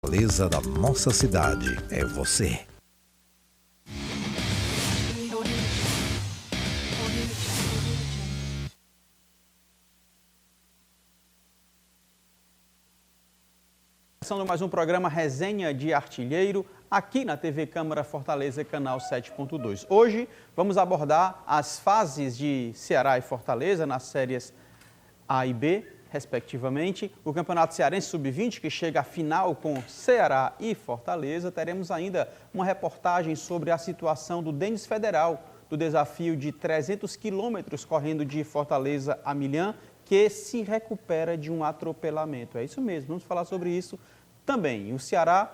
Fortaleza da nossa cidade é você. Começando mais um programa Resenha de Artilheiro, aqui na TV Câmara Fortaleza, canal 7.2. Hoje vamos abordar as fases de Ceará e Fortaleza nas séries A e B, respectivamente. O Campeonato Cearense Sub-20, que chega à final com Ceará e Fortaleza. Teremos ainda uma reportagem sobre a situação do Denis Federal, do desafio de 300 quilômetros correndo de Fortaleza a Milhã, que se recupera de um atropelamento. É isso mesmo, vamos falar sobre isso também. O Ceará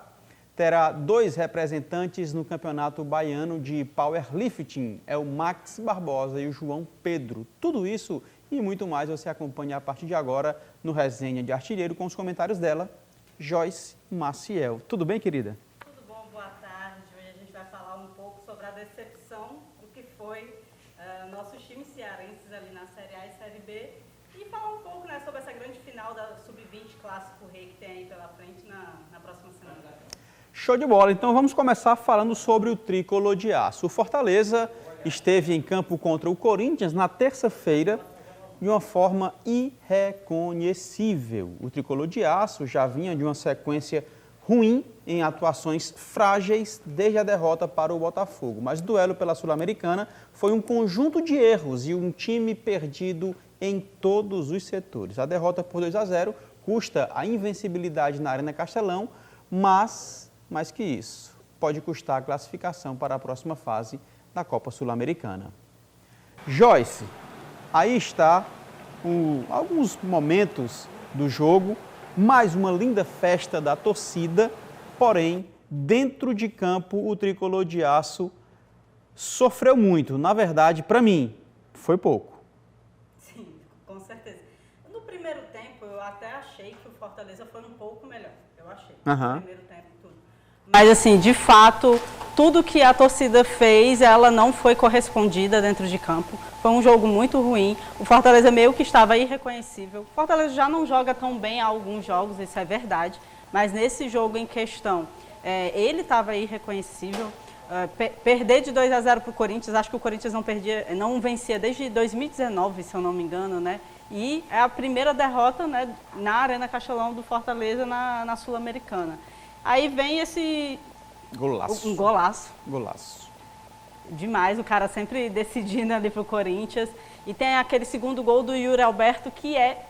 terá 2 representantes no Campeonato Baiano de Powerlifting. É o Max Barbosa e o João Pedro. Tudo isso e muito mais você acompanha a partir de agora no Resenha de Artilheiro com os comentários dela, Joyce Maciel. Tudo bem, querida? Tudo bom, boa tarde. Hoje a gente vai falar um pouco sobre a decepção do que foi nossos times cearenses ali na Série A e Série B. E falar um pouco, né, sobre essa grande final da Sub-20 Clássico Rei que tem aí pela frente na próxima semana. Show de bola. Então vamos começar falando sobre o Tricolor de Aço. O Fortaleza esteve em campo contra o Corinthians na terça-feira de uma forma irreconhecível. O Tricolor de Aço já vinha de uma sequência ruim em atuações frágeis desde a derrota para o Botafogo. Mas o duelo pela Sul-Americana foi um conjunto de erros e um time perdido em todos os setores. A derrota por 2-0 custa a invencibilidade na Arena Castelão, mas, mais que isso, pode custar a classificação para a próxima fase da Copa Sul-Americana. Joyce, aí está alguns momentos do jogo, mais uma linda festa da torcida, porém, dentro de campo, o Tricolor de Aço sofreu muito. Na verdade, para mim, foi pouco. Sim, com certeza. No primeiro tempo, eu até achei que o Fortaleza foi um pouco melhor. Eu achei. No primeiro tempo, tudo. Mas, assim, de fato, tudo que a torcida fez, ela não foi correspondida dentro de campo. Foi um jogo muito ruim. O Fortaleza meio que estava irreconhecível. O Fortaleza já não joga tão bem há alguns jogos, isso é verdade. Mas nesse jogo em questão, ele estava irreconhecível. Perder de 2-0 para o Corinthians, acho que o Corinthians não vencia desde 2019, se eu não me engano, né? E é a primeira derrota, né, na Arena Castelão do Fortaleza na Sul-Americana. Aí vem esse... Golaço. Um golaço. Golaço. Demais, o cara sempre decidindo ali pro Corinthians. E tem aquele segundo gol do Yuri Alberto que é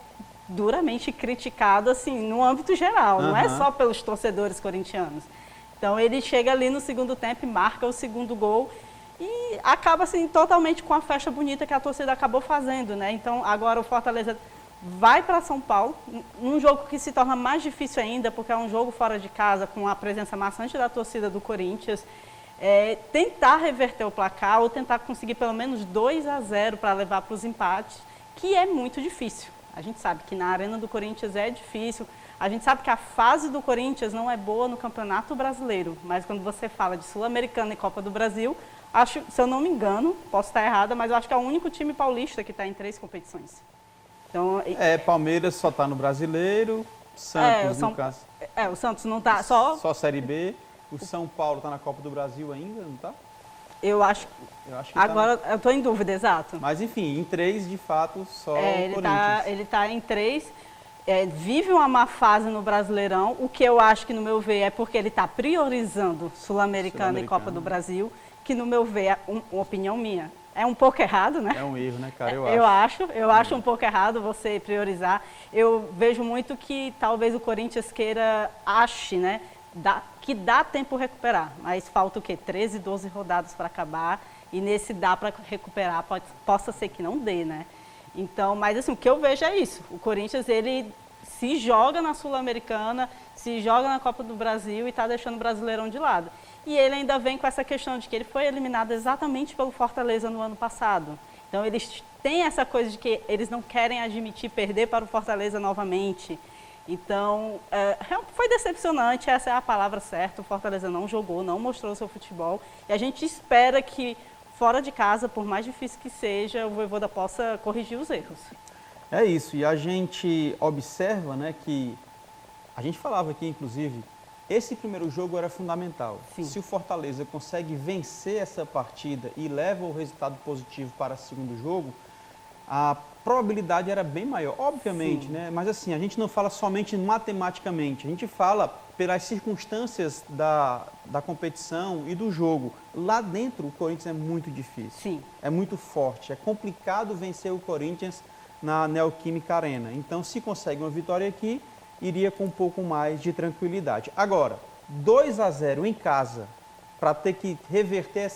duramente criticado, assim, no âmbito geral, não é só pelos torcedores corintianos. Então ele chega ali no segundo tempo e marca o segundo gol e acaba, assim, totalmente com a festa bonita que a torcida acabou fazendo, né? Então agora o Fortaleza vai para São Paulo, um jogo que se torna mais difícil ainda, porque é um jogo fora de casa, com a presença maçante da torcida do Corinthians. Tentar reverter o placar ou tentar conseguir pelo menos 2-0 para levar para os empates, que é muito difícil. A gente sabe que na Arena do Corinthians é difícil, a gente sabe que a fase do Corinthians não é boa no Campeonato Brasileiro, mas quando você fala de Sul-Americana e Copa do Brasil, acho, se eu não me engano, posso estar errada, mas eu acho que é o único time paulista que está em 3 competições. Então, Palmeiras só está no Brasileiro, Santos no caso. O Santos não está só Série B. O São Paulo está na Copa do Brasil ainda, não está? Eu acho que agora eu estou em dúvida, exato. Mas enfim, em 3, de fato, só o Corinthians. Ele está em 3, vive uma má fase no Brasileirão, o que eu acho que, no meu ver, é porque ele está priorizando Sul-Americana e Copa do Brasil, que, no meu ver, é uma opinião minha. É um pouco errado, né? É um erro, né, cara? Eu acho um pouco errado você priorizar. Eu vejo muito que talvez o Corinthians ache, né? Que dá tempo recuperar, mas falta o quê? 13, 12 rodadas para acabar, e nesse dá para recuperar, possa ser que não dê, né? Então, mas assim, o que eu vejo é isso, o Corinthians, ele se joga na Sul-Americana, se joga na Copa do Brasil e está deixando o Brasileirão de lado. E ele ainda vem com essa questão de que ele foi eliminado exatamente pelo Fortaleza no ano passado. Então, eles têm essa coisa de que eles não querem admitir perder para o Fortaleza novamente. Então, foi decepcionante, essa é a palavra certa. O Fortaleza não jogou, não mostrou o seu futebol. E a gente espera que, fora de casa, por mais difícil que seja, o Vojvoda possa corrigir os erros. É isso, e a gente observa, né, que a gente falava aqui, inclusive, Esse primeiro jogo era fundamental. Sim. Se o Fortaleza consegue vencer essa partida e leva o resultado positivo para o segundo jogo, a probabilidade era bem maior, obviamente, né? Mas assim, a gente não fala somente matematicamente, a gente fala pelas circunstâncias da competição e do jogo. Lá dentro, o Corinthians é muito difícil. Sim. É muito forte, é complicado vencer o Corinthians na Neoquímica Arena. Então, se consegue uma vitória aqui, iria com um pouco mais de tranquilidade. Agora, 2-0 em casa, para ter que reverter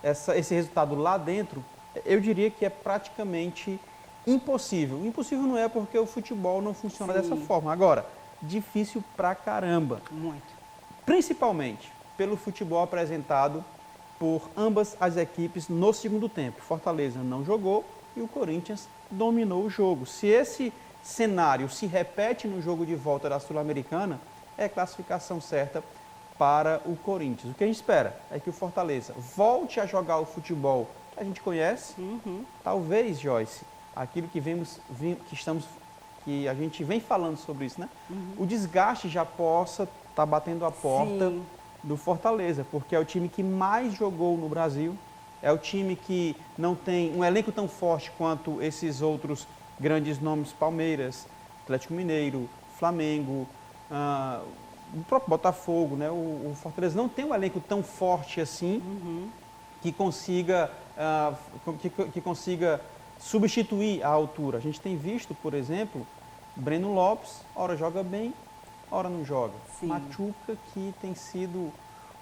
esse resultado lá dentro, eu diria que é praticamente impossível. Impossível não é porque o futebol não funciona Sim. dessa forma. Agora, difícil pra caramba. Muito. Principalmente pelo futebol apresentado por ambas as equipes no segundo tempo. Fortaleza não jogou e o Corinthians dominou o jogo. Se esse cenário se repete no jogo de volta da Sul-Americana, é classificação certa para o Corinthians. O que a gente espera é que o Fortaleza volte a jogar o futebol que a gente conhece. Talvez, Joyce, aquilo que a gente vem falando sobre isso, né? O desgaste já possa estar batendo a porta Sim. do Fortaleza, porque é o time que mais jogou no Brasil, é o time que não tem um elenco tão forte quanto esses outros grandes nomes, Palmeiras, Atlético Mineiro, Flamengo, o próprio Botafogo, né? O Fortaleza não tem um elenco tão forte assim que consiga substituir a altura. A gente tem visto, por exemplo, Breno Lopes, ora joga bem, ora não joga. Sim. Machuca, que tem sido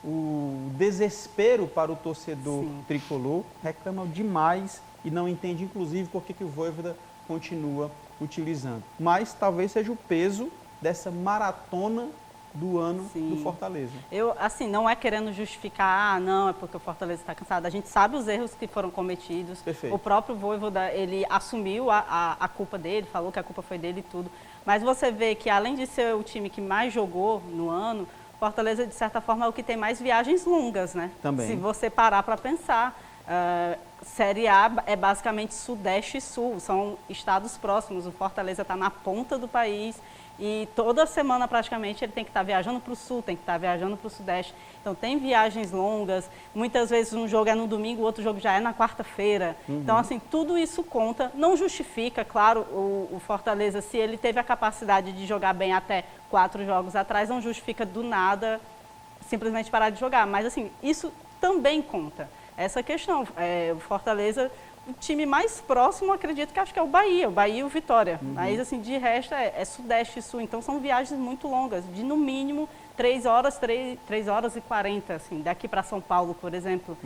o desespero para o torcedor tricolor, reclama demais e não entende, inclusive, por que o Vojvoda continua utilizando. Mas talvez seja o peso dessa maratona do ano do Fortaleza. Eu, assim, não é querendo justificar, não, é porque o Fortaleza está cansado. A gente sabe os erros que foram cometidos. Perfeito. O próprio Vojvoda, ele assumiu a culpa dele, falou que a culpa foi dele e tudo. Mas você vê que, além de ser o time que mais jogou no ano, Fortaleza, de certa forma, é o que tem mais viagens longas, né? Também. Se você parar para pensar, Série A é basicamente Sudeste e Sul, são estados próximos. O Fortaleza está na ponta do país e toda semana, praticamente, ele tem que estar viajando para o Sul, tem que estar viajando para o Sudeste. Então, tem viagens longas, muitas vezes um jogo é no domingo, o outro jogo já é na quarta-feira. Então, assim, tudo isso conta, não justifica, claro, o Fortaleza, se ele teve a capacidade de jogar bem até 4 jogos atrás, não justifica do nada simplesmente parar de jogar. Mas, assim, isso também conta. Essa questão, o Fortaleza, o time mais próximo, acredito que acho que é o Bahia e o Vitória. Mas, assim, de resto é Sudeste e Sul. Então, são viagens muito longas, de no mínimo 3 horas e 40, assim, daqui para São Paulo, por exemplo.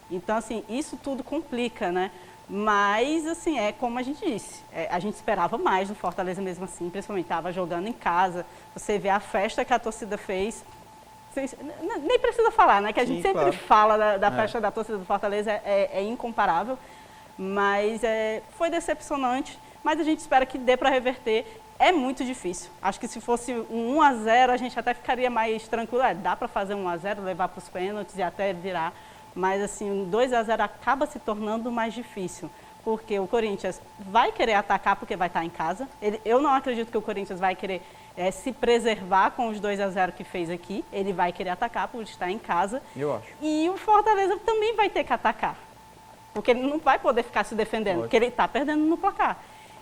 Então, assim, isso tudo complica, né? Mas, assim, é como a gente disse, a gente esperava mais do Fortaleza mesmo assim, principalmente estava jogando em casa. Você vê a festa que a torcida fez. Nem precisa falar, né? Que a gente sempre fala da festa da torcida do Fortaleza, é incomparável. Mas foi decepcionante, mas a gente espera que dê para reverter. É muito difícil. Acho que se fosse um 1-0, a gente até ficaria mais tranquilo. Dá para fazer 1-0, levar para os pênaltis e até virar. Mas, assim, um 2-0 acaba se tornando mais difícil. Porque o Corinthians vai querer atacar porque vai estar em casa. Eu não acredito que o Corinthians vai querer se preservar com os 2-0 que fez aqui. Ele vai querer atacar por estar em casa. Eu acho. E o Fortaleza também vai ter que atacar. Porque ele não vai poder ficar se defendendo, porque ele está perdendo no placar.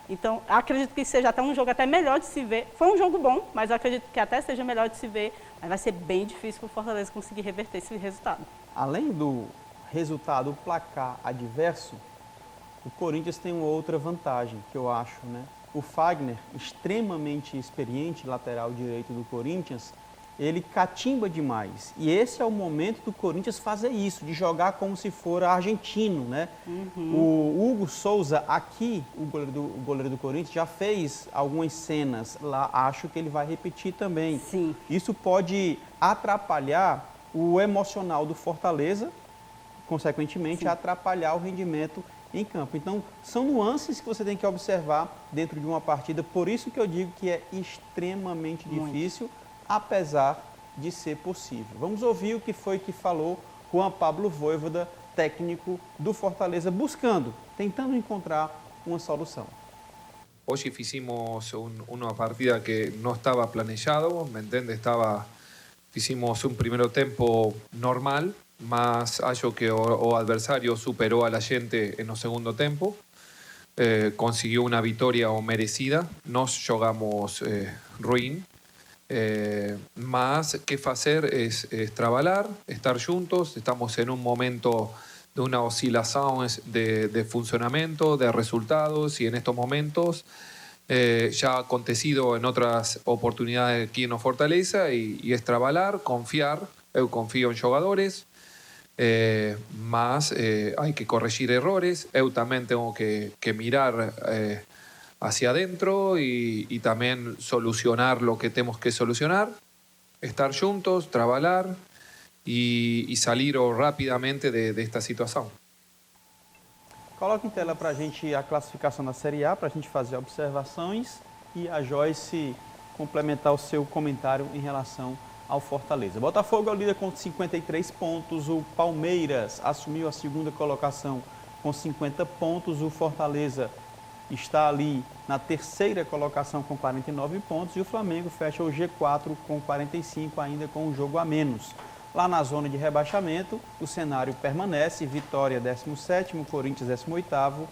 Então, acredito que seja até um jogo até melhor de se ver. Foi um jogo bom, mas eu acredito que até seja melhor de se ver. Mas vai ser bem difícil para o Fortaleza conseguir reverter esse resultado. Além do resultado, o placar adverso, o Corinthians tem uma outra vantagem, que eu acho, né? O Fagner, extremamente experiente, lateral direito do Corinthians, ele catimba demais. E esse é o momento do Corinthians fazer isso, de jogar como se for argentino, né? O Hugo Souza, aqui, o goleiro do Corinthians, já fez algumas cenas lá, acho que ele vai repetir também. Sim. Isso pode atrapalhar o emocional do Fortaleza, consequentemente atrapalhar o rendimento em campo. Então, são nuances que você tem que observar dentro de uma partida, por isso que eu digo que é extremamente difícil, apesar de ser possível. Vamos ouvir o que foi que falou Juan Pablo Vojvoda, técnico do Fortaleza, tentando encontrar uma solução. Hoy hicimos una partida que no estaba planillado, ¿me entiendes? Estaba Hicimos un primer tiempo normal, mas acho que o adversario superó a la gente en el segundo tiempo. Consiguió una victoria merecida. Nos jugamos ruim. Mas que hacer es trabajar, estar juntos. Estamos en un momento de una oscilación de funcionamiento, de resultados, y en estos momentos ya ha acontecido en otras oportunidades aquí en Fortaleza, y es trabajar, confiar. Eu confío en jugadores, mas hay que corregir errores. Eu también tengo que mirar hacia adentro y también solucionar lo que tenemos que solucionar, estar juntos, trabajar y salir rapidamente de esta situação. Coloca em tela para a gente a classificação da Série A, para a gente fazer observações e a Joyce complementar o seu comentário em relação ao Fortaleza. Botafogo é o líder com 53 pontos, o Palmeiras assumiu a segunda colocação com 50 pontos, o Fortaleza está ali na terceira colocação com 49 pontos e o Flamengo fecha o G4 com 45, ainda com um jogo a menos. Lá na zona de rebaixamento, o cenário permanece: Vitória 17º, Corinthians 18º,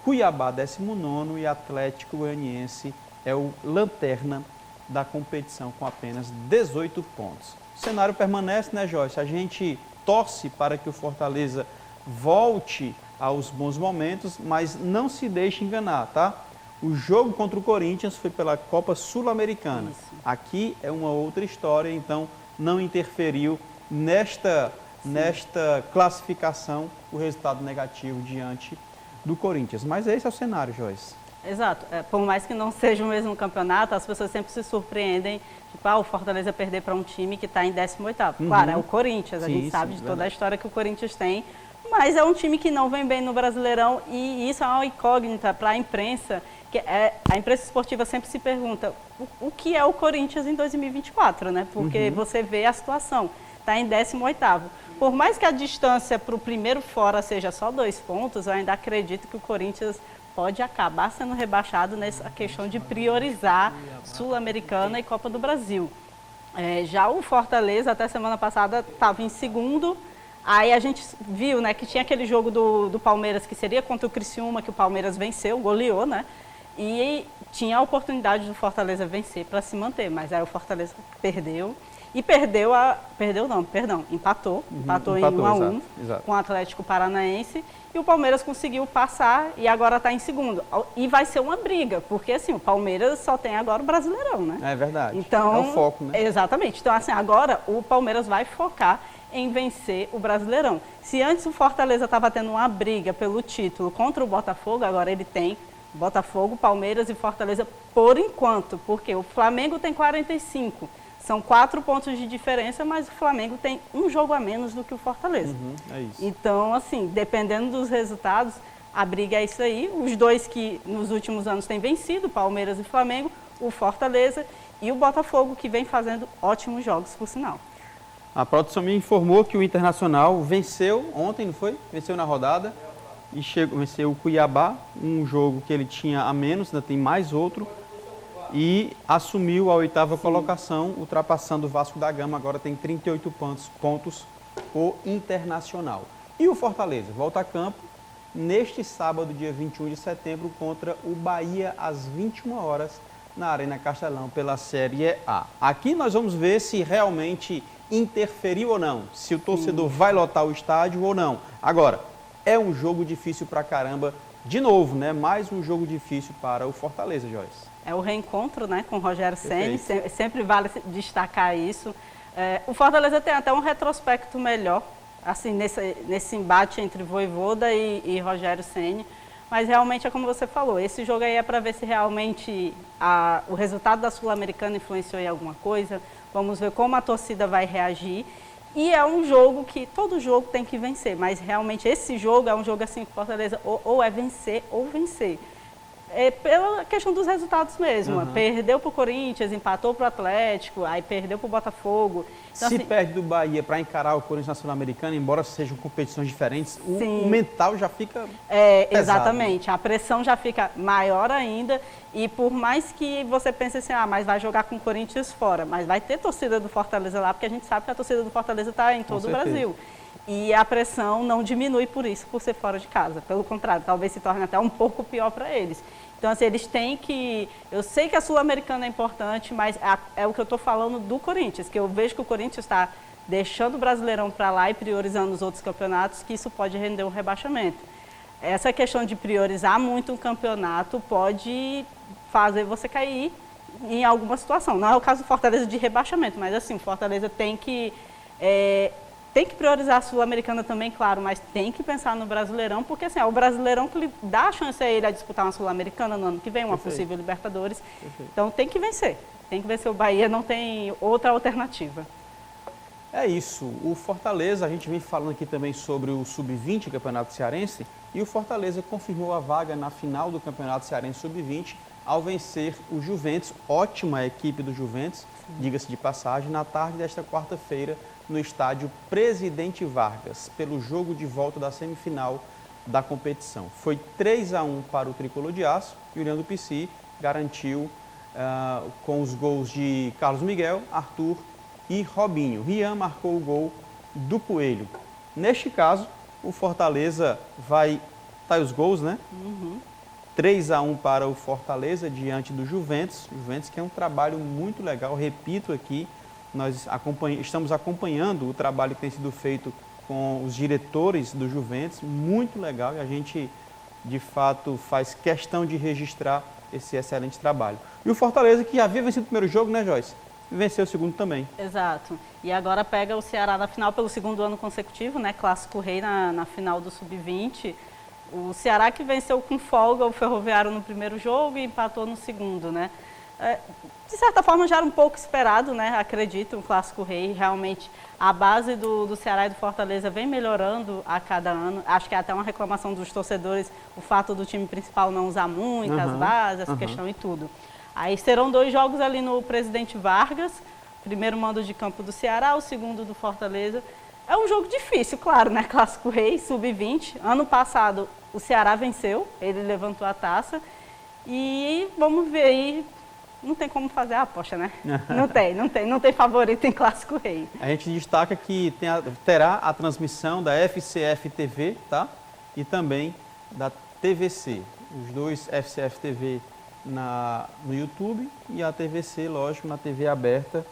Cuiabá 19º e Atlético Goianiense é o lanterna da competição com apenas 18 pontos. O cenário permanece, né, Joyce? A gente torce para que o Fortaleza volte aos bons momentos, mas não se deixe enganar, tá? O jogo contra o Corinthians foi pela Copa Sul-Americana. Aqui é uma outra história, então não interferiu nesta classificação o resultado negativo diante do Corinthians. Mas esse é o cenário, Joyce. Exato. Por mais que não seja o mesmo campeonato, as pessoas sempre se surpreendem. Tipo, o Fortaleza perder para um time que está em 18º. Claro, é o Corinthians, a gente sabe de toda a história que o Corinthians tem, mas é um time que não vem bem no Brasileirão, e isso é uma incógnita para a imprensa. A imprensa esportiva sempre se pergunta o que é o Corinthians em 2024, né? Porque você vê a situação, está em 18º. Por mais que a distância para o primeiro fora seja só 2 pontos, eu ainda acredito que o Corinthians pode acabar sendo rebaixado nessa questão de priorizar Sul-Americana e Copa do Brasil. Já o Fortaleza, até semana passada, estava em segundo. Aí a gente viu, né, que tinha aquele jogo do Palmeiras que seria contra o Criciúma, que o Palmeiras venceu, goleou, né? E tinha a oportunidade do Fortaleza vencer para se manter, mas aí o Fortaleza perdeu. E empatou em 1-1 com o Atlético Paranaense, e o Palmeiras conseguiu passar e agora está em segundo. E vai ser uma briga, porque assim, o Palmeiras só tem agora o Brasileirão, né? É verdade, então, é o foco, né? Exatamente, então assim, agora o Palmeiras vai focar em vencer o Brasileirão. Se antes o Fortaleza estava tendo uma briga pelo título contra o Botafogo, agora ele tem Botafogo, Palmeiras e Fortaleza por enquanto, porque o Flamengo tem 45. São 4 pontos de diferença, mas o Flamengo tem um jogo a menos do que o Fortaleza. É isso. Então, assim, dependendo dos resultados, a briga é isso aí. Os dois que nos últimos anos têm vencido, Palmeiras e Flamengo, o Fortaleza e o Botafogo, que vem fazendo ótimos jogos, por sinal. A produção me informou que o Internacional venceu ontem, não foi? Venceu na rodada e venceu o Cuiabá, um jogo que ele tinha a menos, ainda tem mais outro, e assumiu a 8ª colocação, ultrapassando o Vasco da Gama, agora tem 38 pontos o Internacional. E o Fortaleza volta a campo neste sábado, dia 21 de setembro, contra o Bahia, às 21 horas, na Arena Castelão, pela Série A. Aqui nós vamos ver se realmente interferiu ou não, se o torcedor vai lotar o estádio ou não. Agora, é um jogo difícil pra caramba, de novo, né? Mais um jogo difícil para o Fortaleza, Joyce. É o reencontro, né, com o Rogério Ceni, sempre vale destacar isso. O Fortaleza tem até um retrospecto melhor, assim, nesse embate entre Vojvoda e Rogério Ceni, mas realmente é como você falou, esse jogo aí é para ver se realmente o resultado da Sul-Americana influenciou em alguma coisa, vamos ver como a torcida vai reagir, e é um jogo que todo jogo tem que vencer, mas realmente esse jogo é um jogo assim que o Fortaleza ou é vencer ou vencer. É pela questão dos resultados mesmo. Perdeu para o Corinthians, empatou para o Atlético, aí perdeu para o Botafogo. Então, se assim, perde do Bahia para encarar o Corinthians na Sul-Americana, embora sejam competições diferentes, o mental já fica pesado. Exatamente. A pressão já fica maior ainda. E por mais que você pense assim, mas vai jogar com o Corinthians fora, mas vai ter torcida do Fortaleza lá, porque a gente sabe que a torcida do Fortaleza está em todo o Brasil. E a pressão não diminui por isso, por ser fora de casa. Pelo contrário, talvez se torne até um pouco pior para eles. Então, assim, eles têm que... Eu sei que a Sul-Americana é importante, mas é o que eu estou falando do Corinthians, que eu vejo que o Corinthians está deixando o Brasileirão para lá e priorizando os outros campeonatos, que isso pode render um rebaixamento. Essa questão de priorizar muito um campeonato pode fazer você cair em alguma situação. Não é o caso do Fortaleza de rebaixamento, mas assim, o Fortaleza tem que priorizar a Sul-Americana também, claro, mas tem que pensar no Brasileirão, porque assim, é o Brasileirão que dá a chance a ele a disputar uma Sul-Americana no ano que vem, uma possível Libertadores. Então tem que vencer o Bahia, não tem outra alternativa. É isso, o Fortaleza, a gente vem falando aqui também sobre o Sub-20, Campeonato Cearense, e o Fortaleza confirmou a vaga na final do Campeonato Cearense Sub-20 ao vencer o Juventus, ótima equipe do Juventus, diga-se de passagem, na tarde desta quarta-feira, no estádio Presidente Vargas, pelo jogo de volta da semifinal da competição. Foi 3-1 para o Tricolor de Aço e o União do Pici garantiu com os gols de Carlos Miguel, Arthur e Robinho. Rian marcou o gol do Coelho. Neste caso, o Fortaleza vai... Tá aí os gols, né? 3-1 para o Fortaleza diante do Juventus. Juventus que é um trabalho muito legal, repito aqui, nós estamos acompanhando o trabalho que tem sido feito com os diretores do Juventus, muito legal, e a gente, de fato, faz questão de registrar esse excelente trabalho. E o Fortaleza, que havia vencido o primeiro jogo, né, Joyce? Venceu o segundo também. Exato. E agora pega o Ceará na final pelo segundo ano consecutivo, né? Clássico Rei na final do Sub-20. O Ceará que venceu com folga o Ferroviário no primeiro jogo e empatou no segundo, né? De certa forma já era um pouco esperado, né? Acredito, um Clássico Rei. Realmente a base do Ceará e do Fortaleza vem melhorando a cada ano. Acho que é até uma reclamação dos torcedores o fato do time principal não usar muito as bases, essa questão e tudo. Aí serão 2 jogos ali no Presidente Vargas, primeiro mando de campo do Ceará, o segundo do Fortaleza. É um jogo difícil, claro, né? Clássico Rei, Sub-20. Ano passado o Ceará venceu, ele levantou a taça. E vamos ver aí, não tem como fazer a aposta, né? Não tem favorito em Clássico Rei. A gente destaca que terá a transmissão da FCF TV, tá? E também da TVC. Os dois FCF TV no YouTube e a TVC, lógico, na TV aberta,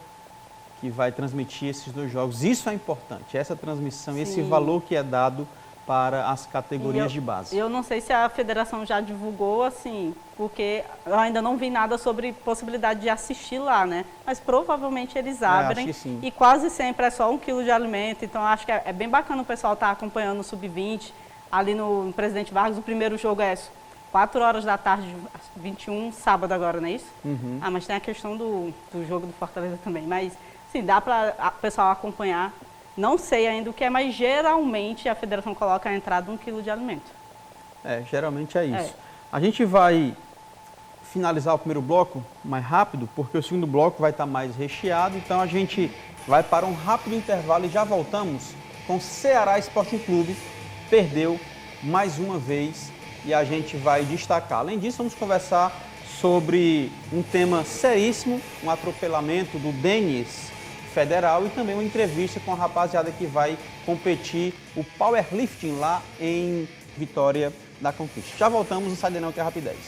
que vai transmitir esses 2 jogos. Isso é importante, essa transmissão, esse valor que é dado para as categorias de base. Eu não sei se a federação já divulgou, assim, porque eu ainda não vi nada sobre possibilidade de assistir lá, né? Mas provavelmente eles abrem e quase sempre é só 1 quilo de alimento, então acho que é bem bacana o pessoal estar acompanhando o Sub-20, ali no Presidente Vargas. O primeiro jogo é 4 horas da tarde, 21, sábado agora, não é isso? Mas tem a questão do jogo do Fortaleza também, mas sim, dá para o pessoal acompanhar. Não sei ainda o que é, mas geralmente a federação coloca a entrada 1 quilo de alimento. Geralmente é isso. A gente vai finalizar o primeiro bloco mais rápido, porque o segundo bloco vai estar mais recheado, então a gente vai para um rápido intervalo e já voltamos com o Ceará Sporting Clube. Perdeu mais uma vez e a gente vai destacar. Além disso, vamos conversar sobre um tema seríssimo, um atropelamento do Denis Federal e também uma entrevista com a rapaziada que vai competir o powerlifting lá em Vitória da Conquista. Já voltamos, não sai daí não, que é rapidez.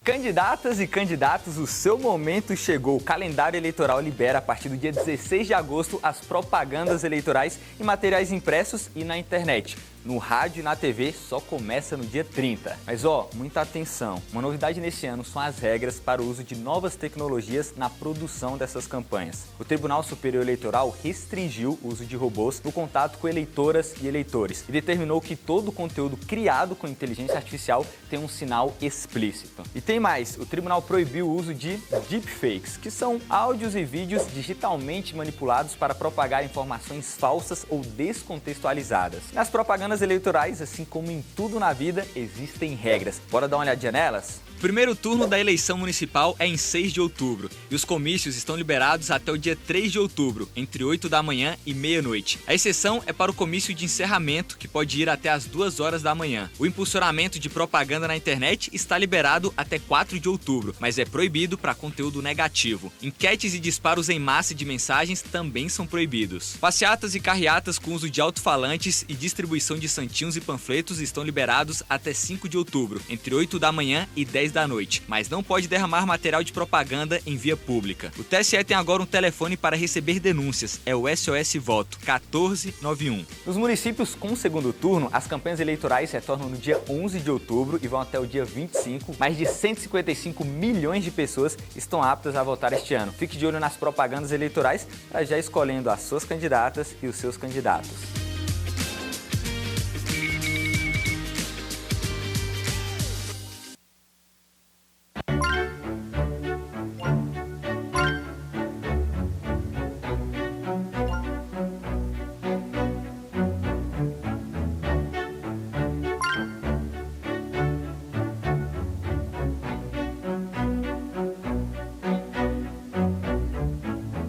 Candidatas e candidatos, o seu momento chegou. O calendário eleitoral libera a partir do dia 16 de agosto as propagandas eleitorais em materiais impressos e na internet. No rádio e na TV só começa no dia 30. Mas muita atenção. Uma novidade neste ano são as regras para o uso de novas tecnologias na produção dessas campanhas. O Tribunal Superior Eleitoral restringiu o uso de robôs no contato com eleitoras e eleitores e determinou que todo o conteúdo criado com inteligência artificial tem um sinal explícito. E tem mais, o tribunal proibiu o uso de deepfakes, que são áudios e vídeos digitalmente manipulados para propagar informações falsas ou descontextualizadas. Nas propagandas propagandas eleitorais, assim como em tudo na vida, existem regras. Bora dar uma olhadinha nelas? O primeiro turno da eleição municipal é em 6 de outubro e os comícios estão liberados até o dia 3 de outubro, entre 8 da manhã e meia-noite. A exceção é para o comício de encerramento, que pode ir até as 2 horas da manhã. O impulsionamento de propaganda na internet está liberado até 4 de outubro, mas é proibido para conteúdo negativo. Enquetes e disparos em massa de mensagens também são proibidos. Passeatas e carreatas com uso de alto-falantes e distribuição de santinhos e panfletos estão liberados até 5 de outubro, entre 8 da manhã e 10 da noite, mas não pode derramar material de propaganda em via pública. O TSE tem agora um telefone para receber denúncias, é o SOS Voto, 1491. Nos municípios com segundo turno, as campanhas eleitorais retornam no dia 11 de outubro e vão até o dia 25. Mais de 155 milhões de pessoas estão aptas a votar este ano. Fique de olho nas propagandas eleitorais para já escolhendo as suas candidatas e os seus candidatos.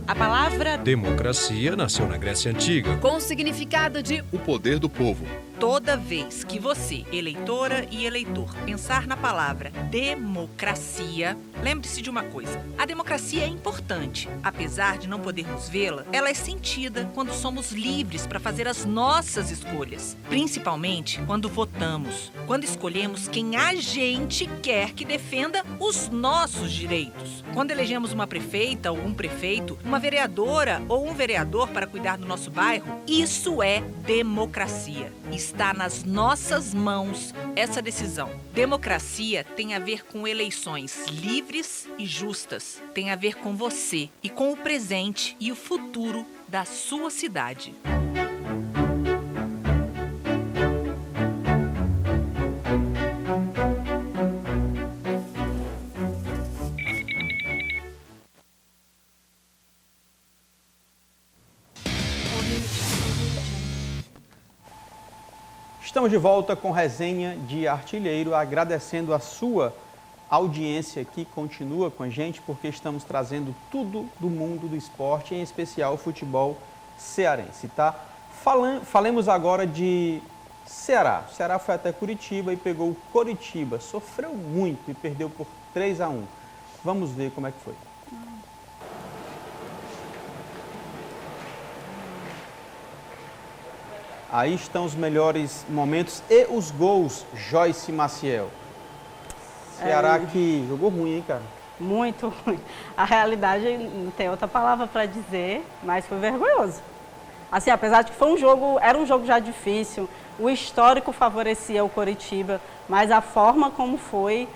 A palavra Democracia nasceu na Grécia Antiga. com o significado de O poder do povo. toda vez que você, eleitora e eleitor, pensar na palavra democracia, lembre-se de uma coisa. A democracia é importante. Apesar de não podermos vê-la, ela é sentida quando somos livres para fazer as nossas escolhas. Principalmente quando votamos, quando escolhemos quem a gente quer que defenda os nossos direitos. Quando elegemos uma prefeita ou um prefeito, uma vereadora ou um vereador para cuidar do nosso bairro, isso é democracia. Está nas nossas mãos essa decisão. Democracia tem a ver com eleições livres e justas. Tem a ver com você e com o presente e o futuro da sua cidade. Estamos de volta com resenha de artilheiro, agradecendo a sua audiência que continua com a gente, porque estamos trazendo tudo do mundo do esporte, em especial o futebol cearense, tá? Falemos agora de Ceará. O Ceará foi até Curitiba e pegou o Coritiba, sofreu muito e perdeu por 3-1. Vamos ver como é que foi. Aí estão os melhores momentos e os gols, Joyce Maciel. Ceará que jogou ruim, hein, cara? Muito ruim. A realidade não tem outra palavra para dizer, mas foi vergonhoso. Assim, apesar de que foi era um jogo já difícil, o histórico favorecia o Coritiba, mas a forma como foi,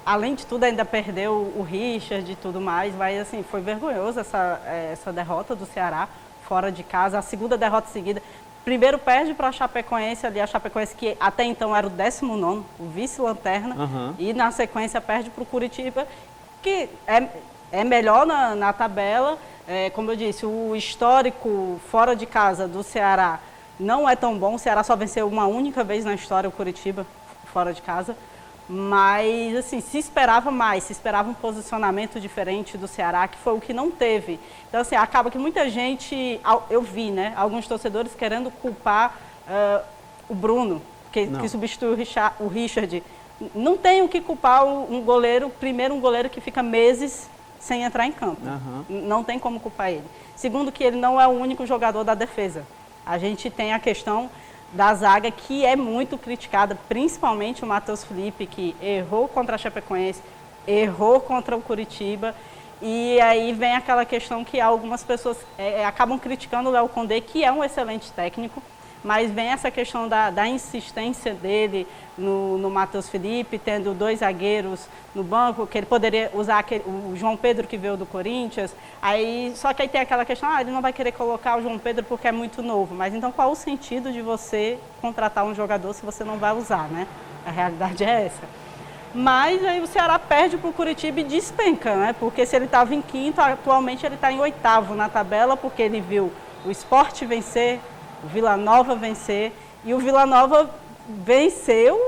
além de tudo ainda perdeu o Richard e tudo mais, mas assim, foi vergonhoso essa derrota do Ceará fora de casa, a segunda derrota seguida. Primeiro perde para a Chapecoense, ali a Chapecoense que até então era o 19º, o vice-lanterna, e na sequência perde para o Curitiba, que é melhor na tabela. Como eu disse, o histórico fora de casa do Ceará não é tão bom, o Ceará só venceu uma única vez na história o Curitiba fora de casa, mas assim, se esperava mais, se esperava um posicionamento diferente do Ceará, que foi o que não teve. Então assim, acaba que muita gente, eu vi, né, alguns torcedores querendo culpar o Bruno, que substitui o Richard. Não tem o que culpar um goleiro, primeiro um goleiro que fica meses sem entrar em campo, não tem como culpar ele. Segundo que ele não é o único jogador da defesa, a gente tem a questão da zaga, que é muito criticada, principalmente o Matheus Felipe, que errou contra a Chapecoense, errou contra o Curitiba, e aí vem aquela questão que algumas pessoas acabam criticando o Léo Condé, que é um excelente técnico, mas vem essa questão da insistência dele no Matheus Felipe, tendo 2 zagueiros no banco, que ele poderia usar o João Pedro, que veio do Corinthians, só que aí tem aquela questão, ele não vai querer colocar o João Pedro porque é muito novo, mas então qual o sentido de você contratar um jogador se você não vai usar, né? A realidade é essa. Mas aí o Ceará perde para o Curitiba e despenca, né? Porque se ele estava em 5º, atualmente ele está em 8º na tabela, porque ele viu o Sport vencer, o Vila Nova vencer, E o Vila Nova venceu,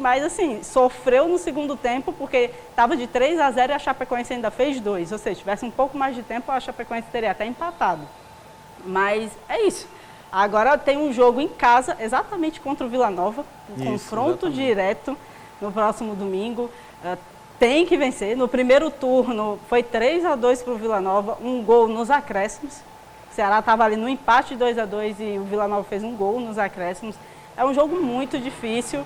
mas assim, sofreu no segundo tempo, porque estava de 3-0 e a Chapecoense ainda fez 2. Ou seja, se tivesse um pouco mais de tempo, a Chapecoense teria até empatado. Mas é isso. Agora tem um jogo em casa, exatamente contra o Vila Nova, um confronto direto no próximo domingo. Tem que vencer. No primeiro turno foi 3-2 para o Vila Nova, um gol nos acréscimos. O Ceará estava ali no empate 2-2 e o Vila Nova fez um gol nos acréscimos. É um jogo muito difícil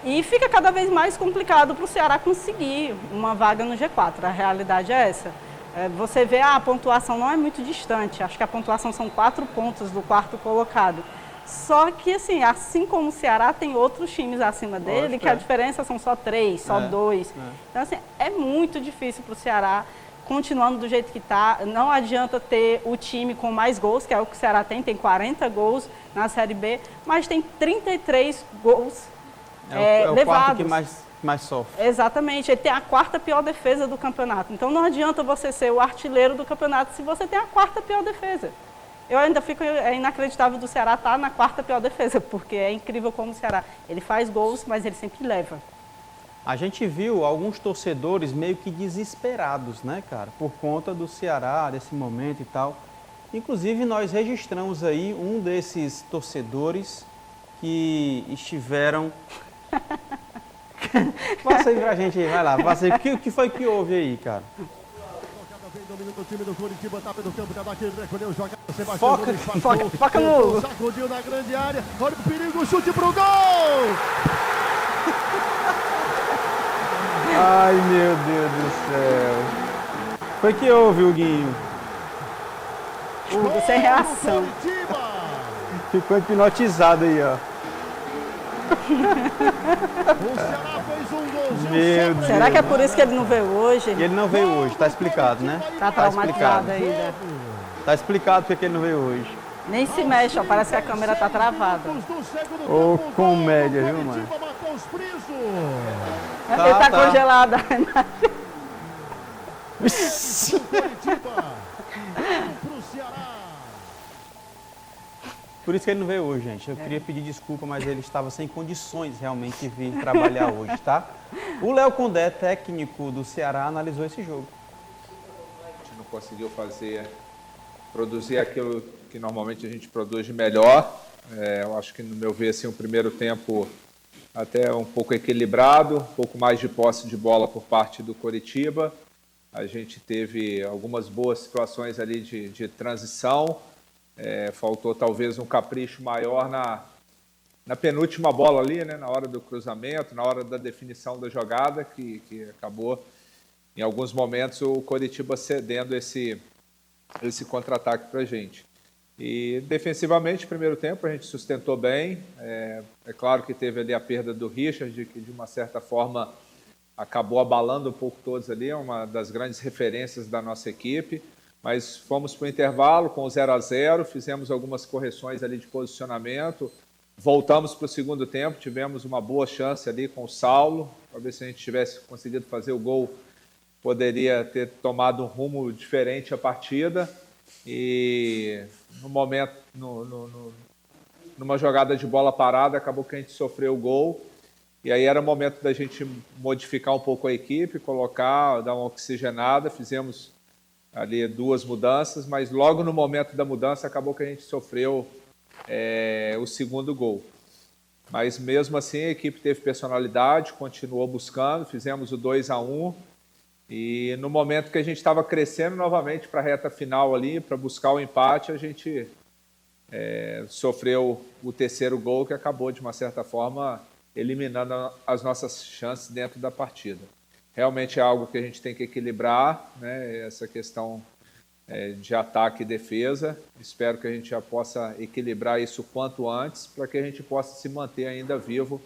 e fica cada vez mais complicado para o Ceará conseguir uma vaga no G4. A realidade é essa. Você vê, a pontuação não é muito distante. Acho que a pontuação são 4 pontos do quarto colocado. Só que, assim como o Ceará, tem outros times acima dele, que a diferença são só 3, só 2. Então, assim, é muito difícil para o Ceará, continuando do jeito que está. Não adianta ter o time com mais gols, que é o que o Ceará tem 40 gols na Série B, mas tem 33 gols levados. O quarto que mais sofre. Exatamente, ele tem a 4ª pior defesa do campeonato. Então não adianta você ser o artilheiro do campeonato se você tem a 4ª pior defesa. Eu ainda fico, inacreditável do Ceará estar na 4ª pior defesa, porque é incrível como o Ceará, ele faz gols, mas ele sempre leva. A gente viu alguns torcedores meio que desesperados, né, cara, por conta do Ceará, desse momento e tal. Inclusive, nós registramos aí um desses torcedores que estiveram... Passa aí pra gente aí, vai lá, passa aí. O que foi que houve aí, cara? O time do Coritiba tá pelo campo, Tabaqueiro recolheu, joga Foca no... Sacudiu na grande área, olha o perigo, chute pro gol! Ai, meu Deus do céu. Foi que houve, Huguinho? Hugo, sem reação. Ficou hipnotizado aí, ó. O Ceará fez um golzinho. Meu Deus. Será que é por isso que ele não veio hoje? Ele não veio hoje, tá explicado, né? Tá traumatizado ainda. Tá explicado porque ele não veio hoje. Nem se mexe, ó, parece que a câmera tá travada. Ô, comédia, viu, mano? Ele tá congelado. Por isso que ele não veio hoje, gente. Eu queria pedir desculpa, mas ele estava sem condições realmente de vir trabalhar hoje, tá? O Léo Condé, técnico do Ceará, analisou esse jogo. A gente não conseguiu produzir aquilo que normalmente a gente produz de melhor. Eu acho que, no meu ver, assim, o primeiro tempo até um pouco equilibrado, um pouco mais de posse de bola por parte do Coritiba. A gente teve algumas boas situações ali de transição. Faltou talvez um capricho maior na penúltima bola ali, né, na hora do cruzamento, na hora da definição da jogada, que acabou, em alguns momentos, o Coritiba cedendo esse contra-ataque para a gente. E defensivamente, no primeiro tempo, a gente sustentou bem. É claro que teve ali a perda do Richard, que de uma certa forma acabou abalando um pouco todos ali, é uma das grandes referências da nossa equipe. Mas fomos para o intervalo com o 0-0, fizemos algumas correções ali de posicionamento, voltamos para o segundo tempo, tivemos uma boa chance ali com o Saulo, talvez se a gente tivesse conseguido fazer o gol, poderia ter tomado um rumo diferente a partida, e no momento, numa jogada de bola parada, acabou que a gente sofreu o gol, e aí era o momento da gente modificar um pouco a equipe, dar uma oxigenada, fizemos ali 2 mudanças, mas logo no momento da mudança acabou que a gente sofreu o segundo gol. Mas mesmo assim a equipe teve personalidade, continuou buscando, fizemos o 2-1 e no momento que a gente estava crescendo novamente para a reta final ali, para buscar o empate, a gente sofreu o terceiro gol que acabou de uma certa forma eliminando as nossas chances dentro da partida. Realmente é algo que a gente tem que equilibrar, né? Essa questão de ataque e defesa. Espero que a gente já possa equilibrar isso quanto antes, para que a gente possa se manter ainda vivo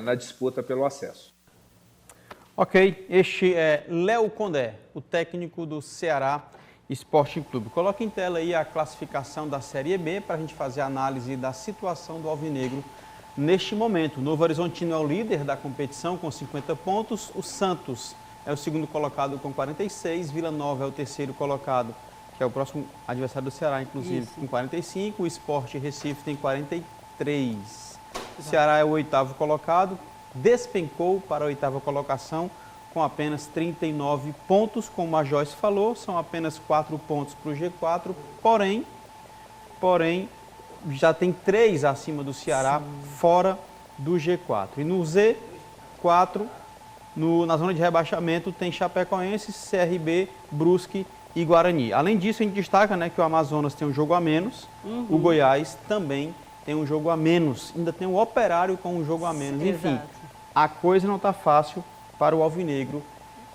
na disputa pelo acesso. Ok, este é Léo Condé, o técnico do Ceará Esporte Clube. Coloque em tela aí a classificação da Série B para a gente fazer a análise da situação do Alvinegro neste momento. O Novo Horizontino é o líder da competição com 50 pontos, o Santos é o segundo colocado com 46, Vila Nova é o terceiro colocado, que é o próximo adversário do Ceará, inclusive, com 45, o Sport Recife tem 33. O Ceará é o 8º colocado, despencou para a 8ª colocação com apenas 39 pontos, como a Joyce falou, são apenas 4 pontos para o G4, porém, já tem 3 acima do Ceará, fora do G4. E no Z4, na zona de rebaixamento, tem Chapecoense, CRB, Brusque e Guarani. Além disso, a gente destaca, né, que o Amazonas tem um jogo a menos, o Goiás também tem um jogo a menos, ainda tem o Operário com um jogo a menos. Enfim, Exato. a coisa não está fácil para o Alvinegro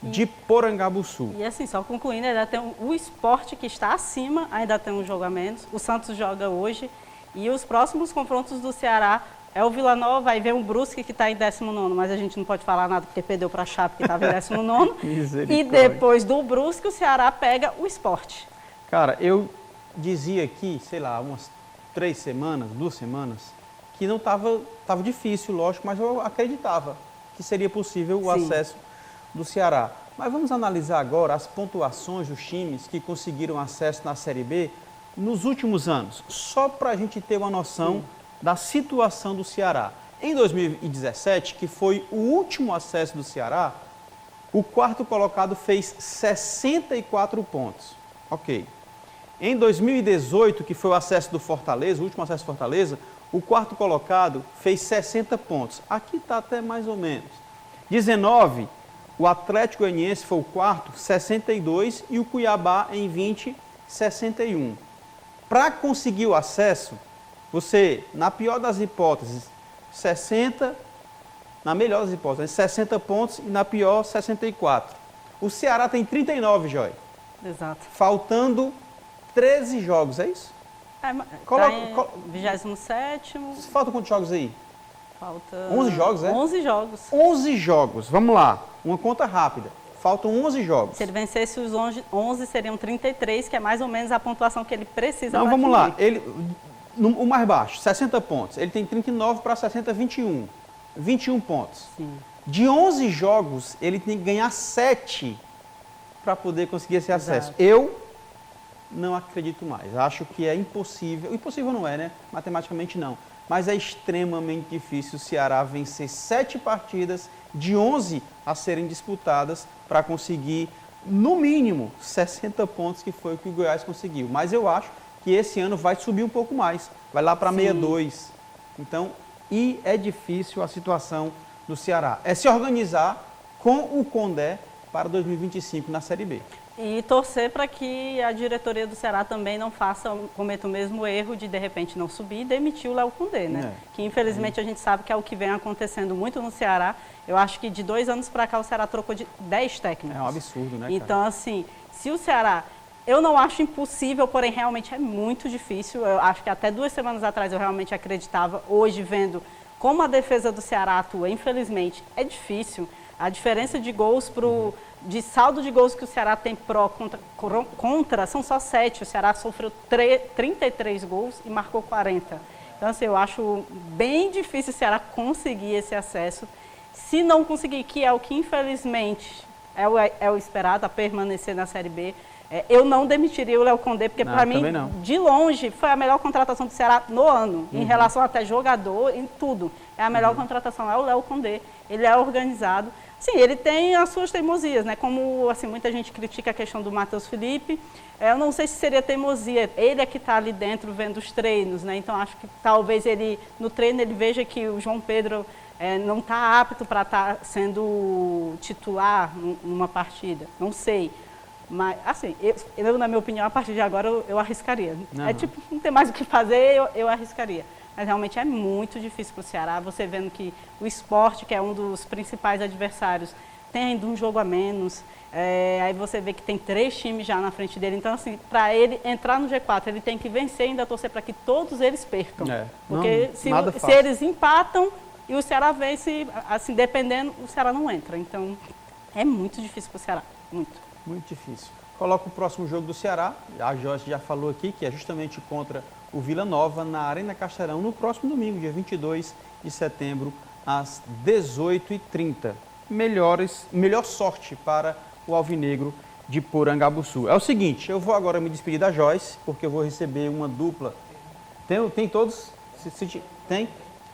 de Porangabuçu. E assim, só concluindo, ainda tem o Sport que está acima, ainda tem um jogo a menos. O Santos joga hoje. E os próximos confrontos do Ceará é o Vila Nova, aí vem o Brusque que está em 19º, mas a gente não pode falar nada porque perdeu para a Chape que estava em 19º. E depois do Brusque o Ceará pega o Sport. Cara, eu dizia aqui, sei lá, umas 2 semanas, que não estava difícil, lógico, mas eu acreditava que seria possível o acesso do Ceará. Mas vamos analisar agora as pontuações dos times que conseguiram acesso na Série B nos últimos anos, só para a gente ter uma noção da situação do Ceará. Em 2017, que foi o último acesso do Ceará, o 4º colocado fez 64 pontos. Ok. Em 2018, que foi o acesso do Fortaleza, o último acesso do Fortaleza, o 4º colocado fez 60 pontos. Aqui está até mais ou menos. 19, o Atlético Goianiense foi o 4º, 62, e o Cuiabá em 20, 61. Para conseguir o acesso, você, na pior das hipóteses, 60, na melhor das hipóteses, 60 pontos e na pior, 64. O Ceará tem 39, Joy. Exato. Faltando 13 jogos, é isso? Está em 27º. Faltam quantos jogos aí? Falta 11 jogos, é? 11 jogos. 11 jogos, vamos lá, uma conta rápida. Faltam 11 jogos. Se ele vencesse os 11, seriam 33, que é mais ou menos a pontuação que ele precisa. Não, vamos lá. O mais baixo, 60 pontos. Ele tem 39 para 60, 21. 21 pontos. Sim. De 11 jogos, ele tem que ganhar 7 para poder conseguir esse acesso. Exato. Eu não acredito mais. Acho que é impossível. Impossível não é, né? Matematicamente não. Mas é extremamente difícil o Ceará vencer 7 partidas de 11 a serem disputadas para conseguir, no mínimo, 60 pontos, que foi o que o Goiás conseguiu. Mas eu acho que esse ano vai subir um pouco mais, vai lá para 62. Então, e é difícil a situação do Ceará. É se organizar com o Condé para 2025 na Série B. E torcer para que a diretoria do Ceará também não cometa o mesmo erro de repente, não subir e demitir o Léo Condé, né? Que, infelizmente, a gente sabe que é o que vem acontecendo muito no Ceará. Eu acho que de 2 anos para cá o Ceará trocou de 10 técnicos. É um absurdo, né, cara? Então, assim, se o Ceará... Eu não acho impossível, porém, realmente é muito difícil. Eu acho que até 2 semanas atrás eu realmente acreditava. Hoje, vendo como a defesa do Ceará atua, infelizmente, é difícil. A diferença de gols de saldo de gols que o Ceará tem contra são só 7. O Ceará sofreu 33 gols e marcou 40. Então, assim, eu acho bem difícil o Ceará conseguir esse acesso. Se não conseguir, que é o que infelizmente é o esperado, a permanecer na Série B, eu não demitiria o Léo Condé, porque para mim, de longe, foi a melhor contratação do Ceará no ano, em relação até jogador, em tudo. É a melhor contratação, é o Léo Condé. Ele é organizado. Sim, ele tem as suas teimosias, né? Como assim, muita gente critica a questão do Matheus Felipe. Eu não sei se seria teimosia. Ele é que está ali dentro vendo os treinos, né? Então acho que talvez ele, no treino, ele veja que o João Pedro não está apto para estar sendo titular numa partida. Não sei. Mas, assim, eu, na minha opinião, a partir de agora eu arriscaria. É tipo, não tem mais o que fazer, eu arriscaria. Mas realmente é muito difícil para o Ceará, você vendo que o Sport, que é um dos principais adversários, tem ainda um jogo a menos. Aí você vê que tem 3 times já na frente dele. Então, assim, para ele entrar no G4, ele tem que vencer e ainda torcer para que todos eles percam. Porque se eles empatam e o Ceará vence, assim, dependendo, o Ceará não entra. Então, é muito difícil para o Ceará, muito. Muito difícil. Coloca o próximo jogo do Ceará, a Joyce já falou aqui, que é justamente contra o Vila Nova, na Arena Castelão, no próximo domingo, dia 22 de setembro, às 18h30. Melhor sorte para o Alvinegro de Porangabuçu. É o seguinte, eu vou agora me despedir da Joyce, porque eu vou receber uma dupla. Tem todos? Tem?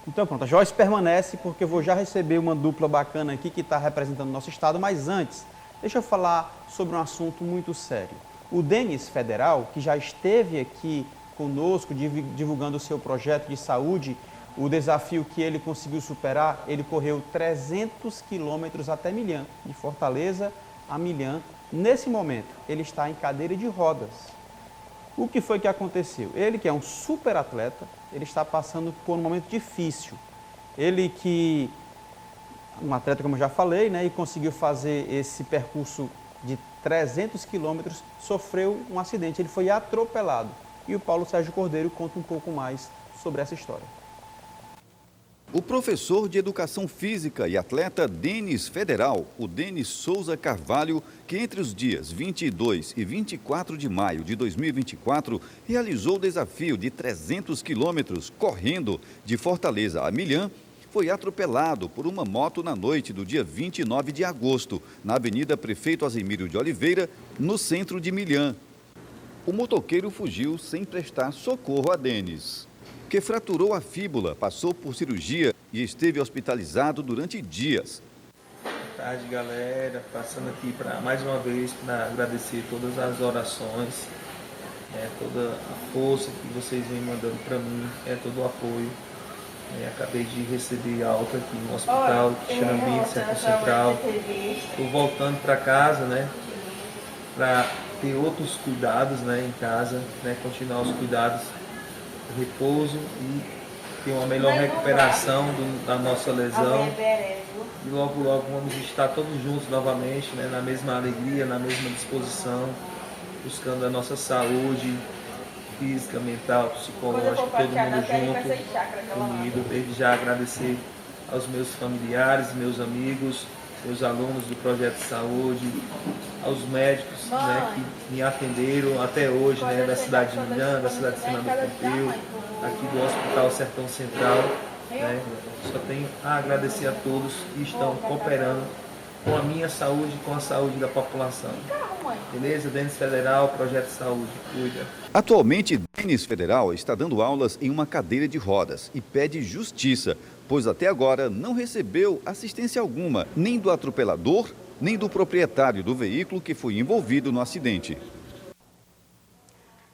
Então pronto, a Joyce permanece porque eu vou já receber uma dupla bacana aqui que está representando o nosso estado, mas antes, deixa eu falar sobre um assunto muito sério. O Denis Federal, que já esteve aqui conosco divulgando o seu projeto de saúde, o desafio que ele conseguiu superar, ele correu 300 quilômetros até Milhã, de Fortaleza a Milhã. Nesse momento, ele está em cadeira de rodas. O que foi que aconteceu? Ele, que é um super atleta, ele está passando por um momento difícil. Ele que, um atleta como eu já falei, né, e conseguiu fazer esse percurso de 300 quilômetros, sofreu um acidente, ele foi atropelado. E o Paulo Sérgio Cordeiro conta um pouco mais sobre essa história. O professor de Educação Física e atleta Denis Federal, o Denis Souza Carvalho, que entre os dias 22 e 24 de maio de 2024 realizou o desafio de 300 quilômetros correndo de Fortaleza a Milhã, foi atropelado por uma moto na noite do dia 29 de agosto, na Avenida Prefeito Azemírio de Oliveira, no centro de Milhã. O motoqueiro fugiu sem prestar socorro a Denis, que fraturou a fíbula, passou por cirurgia e esteve hospitalizado durante dias. Boa tarde, galera. Passando aqui mais uma vez para agradecer todas as orações, toda a força que vocês vêm mandando para mim, todo o apoio. Acabei de receber alta aqui no hospital Xarambi, Centro Central. Estou voltando para casa, para ter outros cuidados, em casa, continuar os cuidados, repouso e ter uma melhor recuperação da nossa lesão. E logo, logo vamos estar todos juntos novamente, na mesma alegria, na mesma disposição, buscando a nossa saúde física, mental, psicológica, todo mundo junto, unido. Desde já agradecer aos meus familiares, meus amigos, meus alunos do Projeto de Saúde, aos médicos que me atenderam até hoje, da cidade de Milhã, da cidade de Senador Pompeu, aqui do Hospital Sertão Central. Só tenho a agradecer a todos que estão cooperando com a minha saúde e com a saúde da população. Beleza? Denis Federal, Projeto de Saúde, cuida. Atualmente, Denis Federal está dando aulas em uma cadeira de rodas e pede justiça, pois até agora não recebeu assistência alguma, nem do atropelador, nem do proprietário do veículo que foi envolvido no acidente.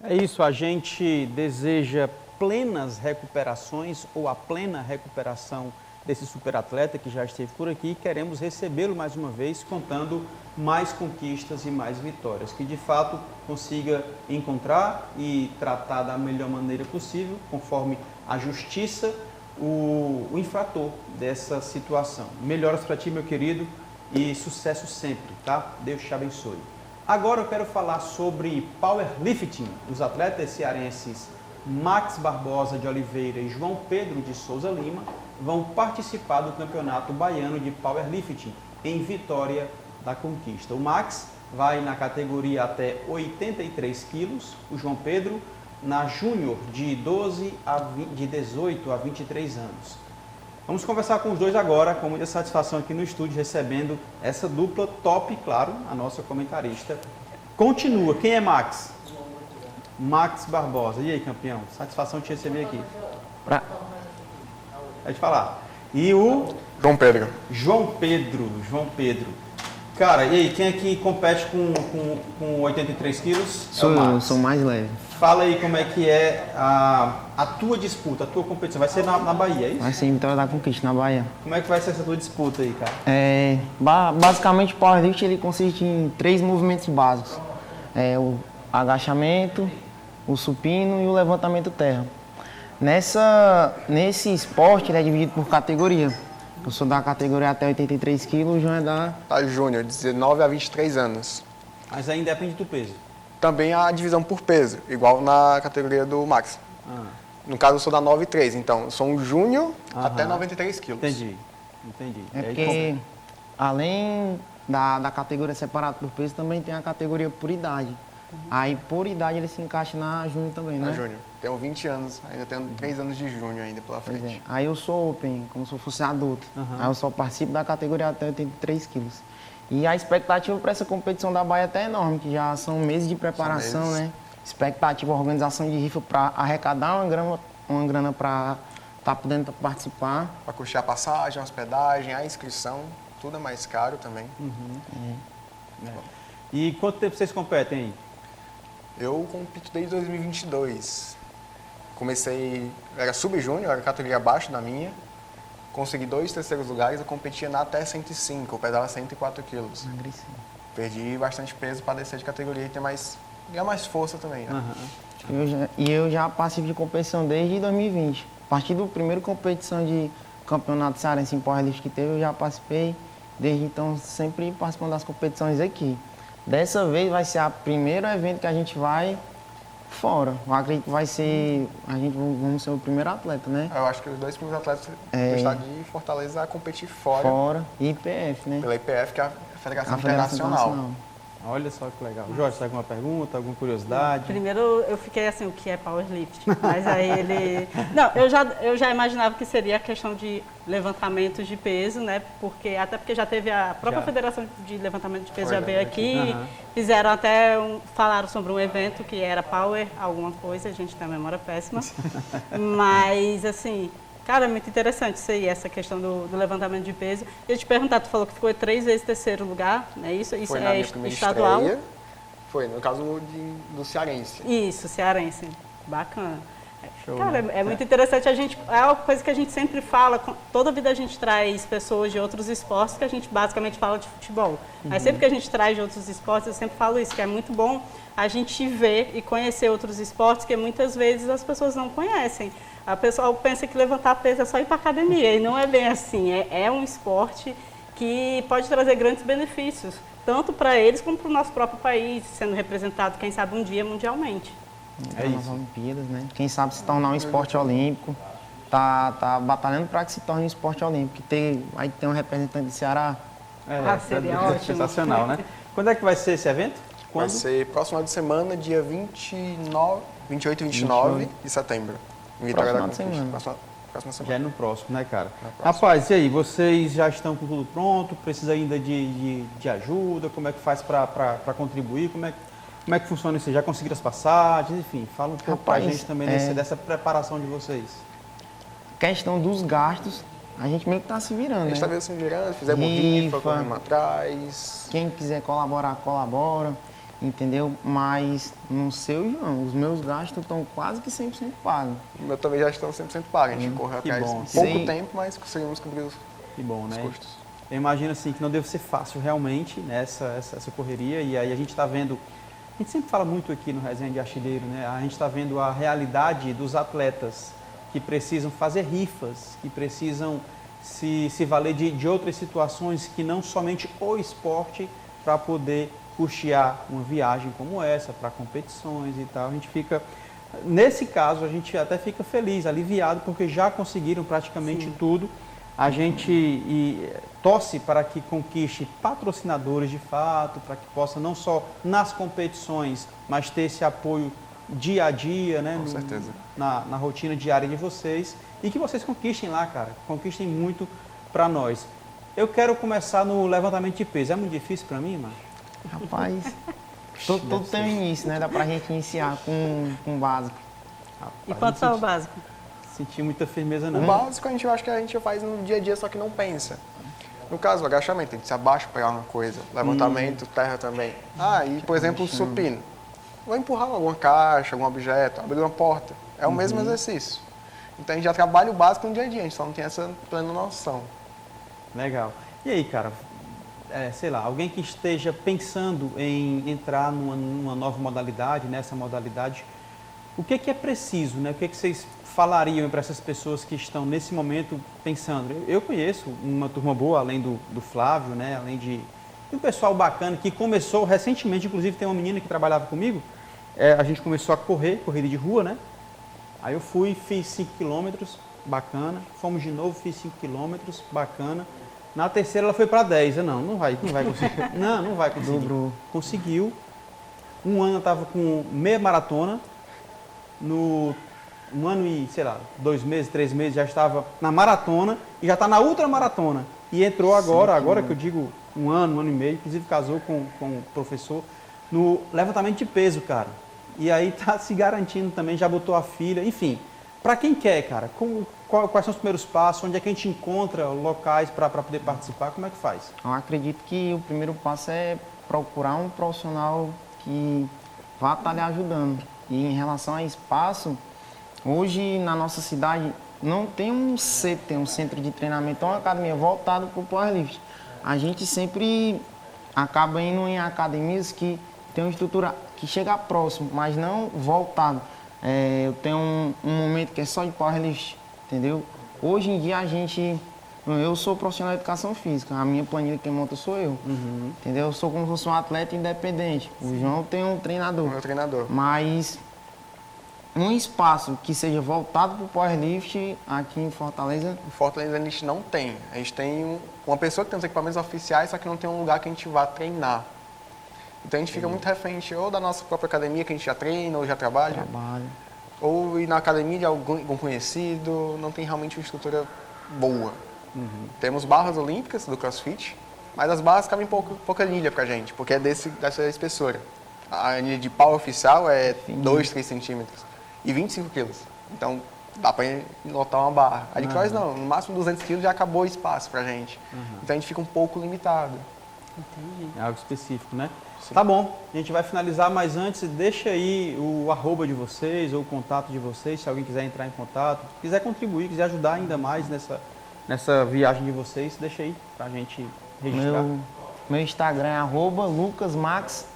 É isso, a gente deseja plenas recuperações ou a plena recuperação desse superatleta que já esteve por aqui e queremos recebê-lo mais uma vez, contando mais conquistas e mais vitórias, que de fato consiga encontrar e tratar da melhor maneira possível, conforme a justiça, o infrator dessa situação. Melhoras para ti, meu querido, e sucesso sempre, tá? Deus te abençoe. Agora eu quero falar sobre powerlifting. Os atletas cearenses Max Barbosa de Oliveira e João Pedro de Souza Lima vão participar do Campeonato Baiano de Powerlifting em Vitória da Conquista. O Max vai na categoria até 83 quilos, o João Pedro na Júnior de 18 a 23 anos. Vamos conversar com os dois agora, com muita satisfação aqui no estúdio, recebendo essa dupla top, claro, a nossa comentarista. Continua, quem é Max? Max Barbosa. E aí, campeão? Satisfação te receber aqui. Pode falar. E o... João Pedro. João Pedro. Cara, e aí, quem aqui compete com 83 quilos? Sou mais leve. Fala aí como é que é a tua disputa, a tua competição. Vai ser na Bahia, é isso? Vai ser em Vitória da Conquista, na Bahia. Como é que vai ser essa tua disputa aí, cara? Basicamente, o powerlifting ele consiste em 3 movimentos básicos. O agachamento, o supino e o levantamento terra. Nesse esporte, ele é dividido por categoria. Eu sou da categoria até 83 quilos, o João é da... Júnior, de 19 a 23 anos. Mas aí independe do peso? Também a divisão por peso, igual na categoria do Max. No caso, eu sou da 9,3, então eu sou um júnior até 93 quilos. Entendi. Porque, além da categoria separada por peso, também tem a categoria por idade. Aí, por idade, ele se encaixa na Júnior também, né? Na Júnior. Tenho 20 anos, ainda tenho 3 anos de Júnior ainda pela frente. Aí eu sou Open, como se eu fosse adulto. Aí eu só participo da categoria até 83 quilos. E a expectativa para essa competição da Bahia é até enorme, que já são meses de preparação, né? Expectativa, organização de rifa para arrecadar uma grana uma grana para estar podendo participar. Para custear a passagem, a hospedagem, a inscrição, tudo é mais caro também. E quanto tempo vocês competem aí? Eu compito desde 2022. Comecei, era sub-júnior, era categoria abaixo da minha. Consegui 2 terceiros lugares, eu competia na até 105, eu pesava 104 quilos. Perdi bastante peso para descer de categoria e ganhar mais força também, né? Eu já participo de competição desde 2020. A partir do primeiro competição de campeonato cearense em Powerlift que teve, eu já participei. Desde então, sempre participando das competições aqui. Dessa vez vai ser o primeiro evento que a gente vai fora. Eu acredito que vai ser, vamos ser o primeiro atleta, né? Eu acho que os 2 primeiros atletas do estado de Fortaleza a competir fora. Fora, e IPF, né? Pela IPF, que é a Federação Internacional. Olha só que legal. Jorge, tem alguma pergunta, alguma curiosidade? Primeiro eu fiquei assim, o que é powerlift? Mas aí ele... Não, eu já imaginava que seria a questão de levantamento de peso, né? Até porque já teve a própria Federação de Levantamento de Peso já veio aqui, fizeram falaram sobre um evento que era Power, alguma coisa, a gente tem a memória péssima. Mas assim... Cara, é muito interessante isso aí, essa questão do levantamento de peso. Eu ia te perguntar, tu falou que ficou 3 vezes terceiro lugar, né? Isso foi é estadual? Estreia, foi, no caso do cearense. Isso, cearense. Bacana. Show, cara, né? é muito interessante. É uma coisa que a gente sempre fala, toda vida a gente traz pessoas de outros esportes que a gente basicamente fala de futebol. Mas sempre que a gente traz de outros esportes, eu sempre falo isso, que é muito bom a gente ver e conhecer outros esportes que muitas vezes as pessoas não conhecem. A pessoa pensa que levantar peso é só ir para academia, e não é bem assim. É um esporte que pode trazer grandes benefícios, tanto para eles como para o nosso próprio país, sendo representado, quem sabe, um dia mundialmente. Nas Olimpíadas, né? Quem sabe se tornar um esporte olímpico. Tá batalhando para que se torne um esporte olímpico. Aí tem um representante do Ceará. Seria ótimo. Sensacional, né? Quando é que vai ser esse evento? Vai ser próximo final de semana, dia 28 e 29 de setembro. Próxima semana. Já é no próximo, né, cara? Rapaz, e aí, vocês já estão com tudo pronto? Precisa ainda de ajuda? Como é que faz para contribuir? Como é que funciona isso? Já conseguiram as passagens? Enfim, fala um pouco pra gente também dessa preparação de vocês. Questão dos gastos, a gente meio que tá se virando, A gente tá se virando, fizemos rifa, corremos atrás. Quem quiser colaborar, colabora. Entendeu? Mas no seu, não. Os meus gastos estão quase que 100% pagos. O meu também já estão 100% pagos. A gente correu atrás pouco tempo, mas conseguimos cobrir os custos. Eu imagino assim que não deve ser fácil realmente, né, essa correria. E aí a gente está vendo, a gente sempre fala muito aqui no Resenha de Artilheiro, né? A gente está vendo a realidade dos atletas que precisam fazer rifas, que precisam se valer de outras situações que não somente o esporte para poder custear uma viagem como essa, para competições e tal. A gente fica, nesse caso, a gente até fica feliz, aliviado, porque já conseguiram praticamente tudo. A gente torce para que conquiste patrocinadores de fato, para que possa não só nas competições, mas ter esse apoio dia a dia, né? Com certeza. Na rotina diária de vocês. E que vocês conquistem lá, cara. Conquistem muito para nós. Eu quero começar no levantamento de peso. É muito difícil para mim, mano? Rapaz, tudo tem um início, né? Dá pra gente iniciar com o básico. E quanto é o básico? Senti muita firmeza não. O básico eu acho que a gente faz no dia a dia, só que não pensa. No caso, o agachamento, a gente se abaixa para pegar uma coisa. Levantamento, terra também. E por exemplo, o supino. Vou empurrar alguma caixa, algum objeto, abrir uma porta. É o mesmo exercício. Então a gente já trabalha o básico no dia a dia, a gente só não tem essa plena noção. Legal. E aí, cara, sei lá, alguém que esteja pensando em entrar numa nova modalidade, nessa modalidade, o que é preciso, né? O que vocês falariam para essas pessoas que estão nesse momento pensando? Eu conheço uma turma boa, além do Flávio, né? Além de um pessoal bacana que começou recentemente, inclusive tem uma menina que trabalhava comigo, a gente começou a corrida de rua, né? Aí eu fui, fiz 5 quilômetros, bacana, fomos de novo, fiz 5 quilômetros, bacana. Na terceira ela foi para 10, não vai conseguir. Não vai conseguir. Dobrou. Conseguiu. Um ano eu estava com meia maratona, no um ano e, 2 meses, 3 meses, já estava na maratona e já está na ultramaratona. E entrou agora que eu digo um ano e meio, inclusive casou com o professor, no levantamento de peso, cara. E aí tá se garantindo também, já botou a filha, enfim. Para quem quer, cara, quais são os primeiros passos? Onde é que a gente encontra locais para poder participar? Como é que faz? Eu acredito que o primeiro passo é procurar um profissional que vá estar lhe ajudando. E em relação a espaço, hoje na nossa cidade não tem um CT, um centro de treinamento, uma academia voltada para o powerlift. A gente sempre acaba indo em academias que tem uma estrutura que chega próximo, mas não voltado. Eu tenho um momento que é só de powerlift, entendeu? Hoje em dia eu sou profissional de educação física, a minha planilha quem monta sou eu, entendeu? Eu sou como se fosse um atleta independente. O João tem um treinador. Meu treinador. Mas um espaço que seja voltado para o powerlift aqui em Fortaleza? Em Fortaleza a gente não tem. A gente tem uma pessoa que tem os equipamentos oficiais, só que não tem um lugar que a gente vá treinar. Então a gente fica muito refém ou da nossa própria academia que a gente já treina ou já trabalha. Ou ir na academia de algum conhecido, não tem realmente uma estrutura boa. Temos barras olímpicas do CrossFit, mas as barras cabem pouca anilha pra gente, porque é dessa espessura. A anilha de pau oficial é 2, 3 centímetros e 25 quilos. Então dá pra lotar uma barra. A de cross não, no máximo 200 quilos já acabou o espaço pra gente. Então a gente fica um pouco limitado. Entendi. É algo específico, né? Sim. Tá bom, a gente vai finalizar, mas antes deixa aí o @de vocês ou o contato de vocês, se alguém quiser entrar em contato, quiser contribuir, quiser ajudar ainda mais nessa viagem de vocês, deixa aí pra gente registrar. Meu Instagram é @lucasmaxc.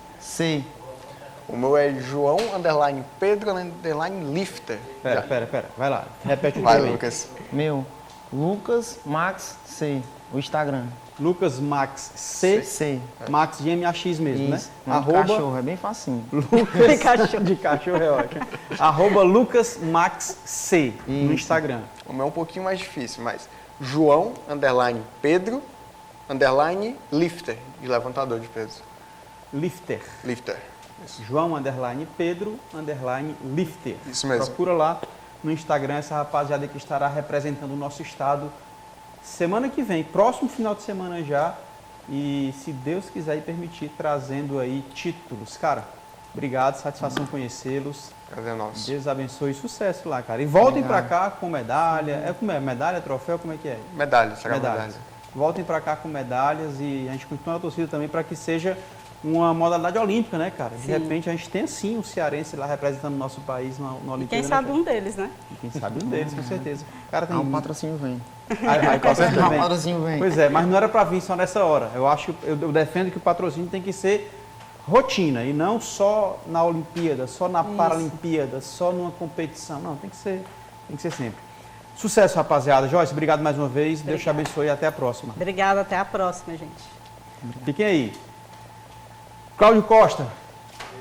O meu é João_Pedro_Lifter. Pera, vai lá, repete o Vai, teu Lucas. Meu, LucasMaxC, o Instagram. LucasMaxC, Max de MAX mesmo, isso, né? De cachorro, é bem facinho. De cachorro é ótimo. @LucasMaxC no Instagram. O meu é um pouquinho mais difícil, mas João_Pedro_Lifter, de levantador de peso. Lifter. Isso. João_Pedro_Lifter. Isso mesmo. Procura lá no Instagram essa rapaziada que estará representando o nosso estado semana que vem, próximo final de semana já. E se Deus quiser e permitir, trazendo aí títulos. Cara, obrigado, satisfação conhecê-los. Prazer nosso. Deus abençoe e sucesso lá, cara. E voltem pra cá com medalha. Como é? Medalha, troféu, como é que é? Medalha, será medalha. Voltem pra cá com medalhas e a gente continua a torcida também para que seja uma modalidade olímpica, né, cara? De repente a gente tem sim um cearense lá representando o nosso país na Olimpíada. Quem sabe um deles, né? Quem sabe um deles, com certeza. O cara tem um patrocínio vem. Aí com certeza vem. O patrocínio vem. Pois é, mas não era para vir só nessa hora. Eu defendo que o patrocínio tem que ser rotina e não só na Olimpíada, só na Paralimpíada, só numa competição. Não, tem que ser sempre. Sucesso, rapaziada. Joyce, obrigado mais uma vez. Deus te abençoe e até a próxima. Obrigada, até a próxima, gente. Fiquem aí. Cláudio Costa,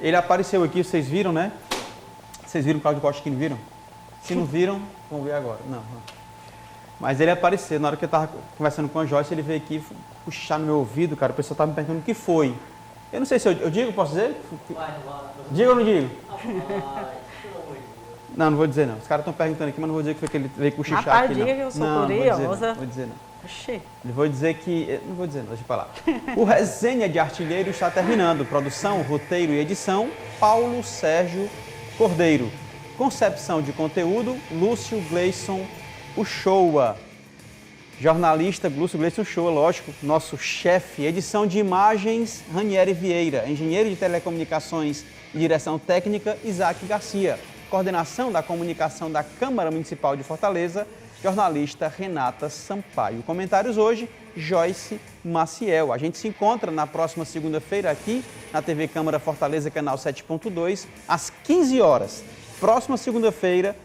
ele apareceu aqui, vocês viram, né? Vocês viram o Cláudio Costa aqui, não viram? Se não viram, vão ver agora. Não. Mas ele apareceu, na hora que eu estava conversando com a Joyce, ele veio aqui puxar no meu ouvido, cara, o pessoal estava me perguntando o que foi. Eu não sei se eu digo, posso dizer? Digo ou não digo? Não vou dizer não. Os caras estão perguntando aqui, mas não vou dizer que foi que ele veio cochichar aqui, não. Rapaz, diga que eu sou curiosa. Não vou dizer não. Oxê. Ele vou dizer que... Não vou dizer não, deixa eu falar. O Resenha de Artilheiro está terminando. Produção, roteiro e edição, Paulo Sérgio Cordeiro. Concepção de conteúdo, Lúcio Gleison Uchoa. Jornalista, Lúcio Gleison Uchoa, lógico, nosso chefe. Edição de imagens, Ranieri Vieira. Engenheiro de telecomunicações e direção técnica, Isaac Garcia. Coordenação da comunicação da Câmara Municipal de Fortaleza, jornalista Renata Sampaio. Comentários hoje, Joyce Maciel. A gente se encontra na próxima segunda-feira aqui na TV Câmara Fortaleza, canal 7.2, às 15 horas. Próxima segunda-feira,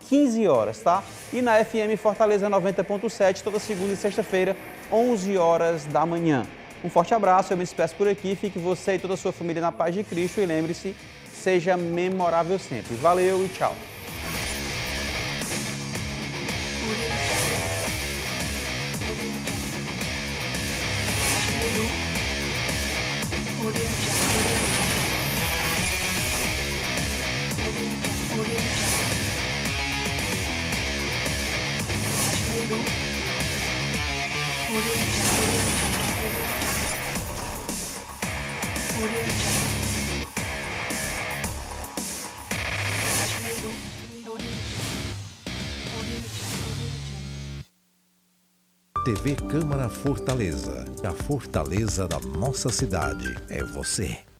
15 horas, tá? E na FM Fortaleza 90.7, toda segunda e sexta-feira, 11 horas da manhã. Um forte abraço, eu me despeço por aqui. Fique você e toda a sua família na paz de Cristo e lembre-se, seja memorável sempre. Valeu e tchau. TV Câmara Fortaleza. A fortaleza da nossa cidade é você.